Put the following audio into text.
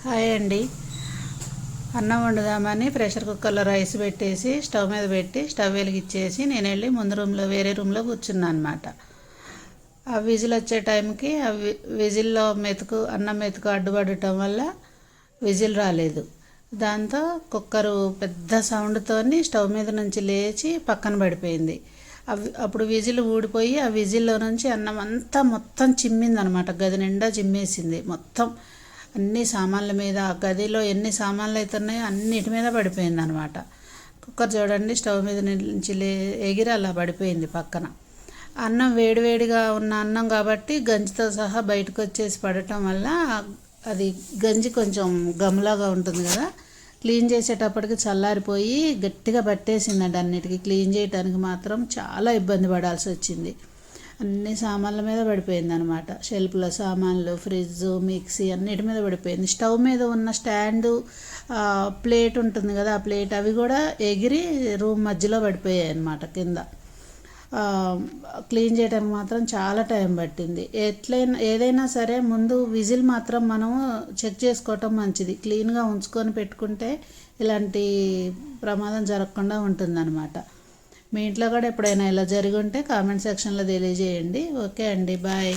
Hi అండి. అన్నం వండుదామని pressure కుక్కర్లో రైస్ పెట్టేసి స్టవ్ మీద పెట్టి స్టవ్ వెలిగించేసి నేను వెళ్ళి ముందు రూమ్లో వేరే రూమ్లో కూర్చున్నాను అనమాట. ఆ విజిల్ వచ్చే టైంకి ఆ విజిల్లో అన్నం మెతుకు అడ్డుపడటం వల్ల విజిల్ రాలేదు. దాంతో కుక్కరు పెద్ద సౌండ్తోని స్టవ్ మీద నుంచి లేచి పక్కన పడిపోయింది. అప్పుడు విజిల్ ఊడిపోయి ఆ విజిల్లో నుంచి అన్నం అంతా మొత్తం చిమ్మిందనమాట. గది నిండా చిమ్మేసింది మొత్తం. అన్ని సామాన్ల మీద, ఆ గదిలో ఎన్ని సామాన్లు అవుతున్నాయో అన్నిటి మీద పడిపోయింది అనమాట. కుక్కర్ చూడండి స్టవ్ మీద నుంచి ఎగిరి అలా పడిపోయింది పక్కన. అన్నం వేడివేడిగా ఉన్న అన్నం కాబట్టి గంజితో సహా బయటకు వచ్చేసి పడటం వల్ల అది గంజి కొంచెం గమ్లాగా ఉంటుంది కదా, క్లీన్ చేసేటప్పటికి చల్లారిపోయి గట్టిగా పట్టేసిందండి. అన్నిటికీ క్లీన్ చేయడానికి మాత్రం చాలా ఇబ్బంది పడాల్సి వచ్చింది. అన్ని సామాన్ల మీద పడిపోయింది అనమాట. షెల్ఫ్లో సామాన్లు, ఫ్రిడ్జ్, మిక్సీ అన్నిటి మీద పడిపోయింది. స్టవ్ మీద ఉన్న స్టాండు, ప్లేట్ ఉంటుంది కదా, ఆ ప్లేట్ అవి కూడా ఎగిరి రూమ్ మధ్యలో పడిపోయాయి అన్నమాట కింద. క్లీన్ చేయడానికి మాత్రం చాలా టైం పట్టింది. ఏదైనా సరే ముందు విజిల్ మాత్రం మనము చెక్ చేసుకోవటం మంచిది. క్లీన్గా ఉంచుకొని పెట్టుకుంటే ఇలాంటి ప్రమాదం జరగకుండా ఉంటుందన్నమాట. మీ ఇంట్లో కూడా ఎప్పుడైనా ఇలా జరిగి ఉంటే కామెంట్ సెక్షన్లో తెలియజేయండి. ఓకే అండి, బాయ్.